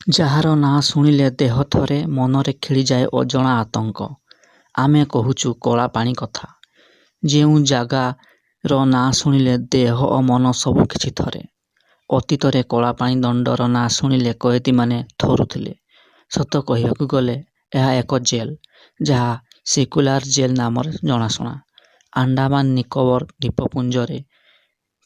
ଯାହାର ନାଁ ଶୁଣିଲେ ଦେହ ଥରେ, ମନରେ ଖେଳିଯାଏ ଅଜଣା ଆତଙ୍କ। ଆମେ କହୁଛୁ କଳାପାଣି କଥା। ଯେଉଁ ଜାଗାର ନାଁ ଶୁଣିଲେ ଦେହ ଓ ମନ ସବୁ କିଛି ଥରେ। ଅତୀତରେ କଳାପାଣି ଦଣ୍ଡର ନାଁ ଶୁଣିଲେ କଏଦୀମାନେ ଥରୁଥିଲେ। ସତ କହିବାକୁ ଗଲେ ଏହା ଏକ ଜେଲ୍, ଯାହା ସେକ୍ୟୁଲାର ଜେଲ୍ ନାମରେ ଜଣାଶୁଣା। ଆଣ୍ଡାମାନ ନିକୋବର ଦ୍ୱୀପପୁଞ୍ଜରେ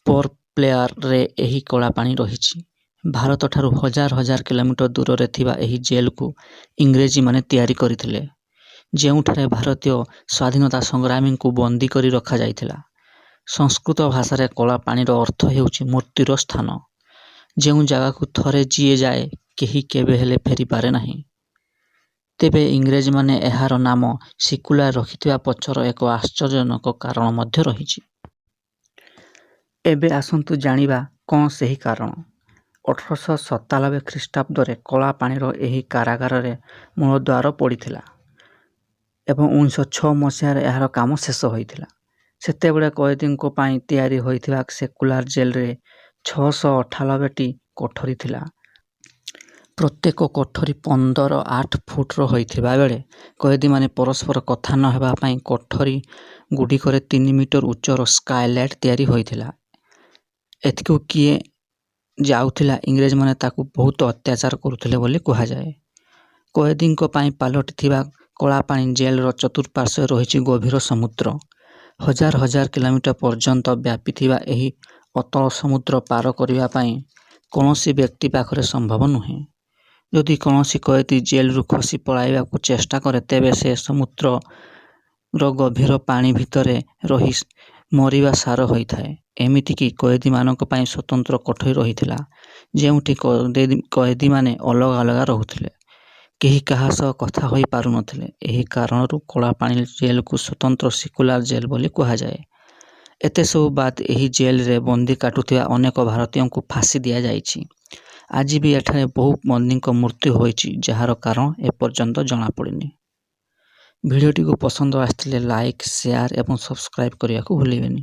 ପୋର୍ଟ ବ୍ଲେୟାରରେ ଏହି କଳାପାଣି ରହିଛି। ଭାରତଠାରୁ ହଜାର ହଜାର କିଲୋମିଟର ଦୂରରେ ଥିବା ଏହି ଜେଲକୁ ଇଂରେଜୀମାନେ ତିଆରି କରିଥିଲେ, ଯେଉଁଠାରେ ଭାରତୀୟ ସ୍ୱାଧୀନତା ସଂଗ୍ରାମୀଙ୍କୁ ବନ୍ଦୀ କରି ରଖାଯାଇଥିଲା। ସଂସ୍କୃତ ଭାଷାରେ କଳାପାଣିର ଅର୍ଥ ହେଉଛି ମୃତ୍ୟୁର ସ୍ଥାନ, ଯେଉଁ ଜାଗାକୁ ଥରେ ଯିଏ ଯାଏ କେହି କେବେ ହେଲେ ଫେରିପାରେ ନାହିଁ। ତେବେ ଇଂରେଜମାନେ ଏହାର ନାମ ସେକ୍ୟୁଲାର ରଖିଥିବା ପଛର ଏକ ଆଶ୍ଚର୍ଯ୍ୟଜନକ କାରଣ ମଧ୍ୟ ରହିଛି। ଏବେ ଆସନ୍ତୁ ଜାଣିବା କ'ଣ ସେହି କାରଣ। 1897 ଖ୍ରୀଷ୍ଟାବ୍ଦରେ କଳାପାଣିର ଏହି କାରାଗାରରେ ମୂଳଦୁଆର ପଡ଼ିଥିଲା ଏବଂ 1906 ମସିହାରେ ଏହାର କାମ ଶେଷ ହୋଇଥିଲା। ସେତେବେଳେ କଏଦୀଙ୍କ ପାଇଁ ତିଆରି ହୋଇଥିବା ସେକ୍ୟୁଲାର ଜେଲରେ 698ଟି କୋଠରୀ ଥିଲା। ପ୍ରତ୍ୟେକ କୋଠରୀ 15-8 ଫୁଟର ହୋଇଥିବା ବେଳେ କଏଦୀମାନେ ପରସ୍ପର କଥା ନ ହେବା ପାଇଁ କୋଠରୀଗୁଡ଼ିକରେ 3 ମିଟର ଉଚ୍ଚର ସ୍କାଏଲାଇଟ୍ ତିଆରି ହୋଇଥିଲା। ଏଥିକୁ କିଏ ଯାଉଥିଲା, ଇଂରେଜମାନେ ତାକୁ ବହୁତ ଅତ୍ୟାଚାର କରୁଥିଲେ ବୋଲି କୁହାଯାଏ। କଏଦୀଙ୍କ ପାଇଁ ପାଲଟିଥିବା କଳାପାଣି ଜେଲର ଚତୁଃପାର୍ଶ୍ୱରେ ରହିଛି ଗଭୀର ସମୁଦ୍ର। ହଜାର ହଜାର କିଲୋମିଟର ପର୍ଯ୍ୟନ୍ତ ବ୍ୟାପିଥିବା ଏହି ଅତଳ ସମୁଦ୍ର ପାର କରିବା ପାଇଁ କୌଣସି ବ୍ୟକ୍ତି ପାଖରେ ସମ୍ଭବ ନୁହେଁ। ଯଦି କୌଣସି କଏଦୀ ଜେଲରୁ ଖସି ପଳାଇବାକୁ ଚେଷ୍ଟା କରେ, ତେବେ ସେ ସମୁଦ୍ରର ଗଭୀର ପାଣି ଭିତରେ ରହି ମରିବା ସାର ହୋଇଥାଏ। ଏମିତିକି କଏଦୀମାନଙ୍କ ପାଇଁ ସ୍ୱତନ୍ତ୍ର କୋଠରୀ ରହିଥିଲା, ଯେଉଁଠି କଏଦୀମାନେ ଅଲଗା ଅଲଗା ରହୁଥିଲେ। କେହି କାହା ସହ କଥା ହୋଇ ପାରୁନଥିଲେ। ଏହି କାରଣରୁ କଳାପାଣି ଜେଲକୁ ସ୍ୱତନ୍ତ୍ର ସେକ୍ୟୁଲାର ଜେଲ୍ ବୋଲି କୁହାଯାଏ। ଏତେସବୁ ବାଦ୍ ଏହି ଜେଲରେ ବନ୍ଦୀ କାଟୁଥିବା ଅନେକ ଭାରତୀୟଙ୍କୁ ଫାଶୀ ଦିଆଯାଇଛି। ଆଜି ବି ଏଠାରେ ବହୁ ବନ୍ଦୀଙ୍କ ମୃତ୍ୟୁ ହୋଇଛି, ଯାହାର କାରଣ ଏପର୍ଯ୍ୟନ୍ତ ଜଣାପଡ଼ିନି। ଭିଡ଼ିଓଟିକୁ ପସନ୍ଦ ଆସିଥିଲେ ଲାଇକ୍, ସେୟାର ଏବଂ ସବସ୍କ୍ରାଇବ୍ କରିବାକୁ ଭୁଲିବେନି।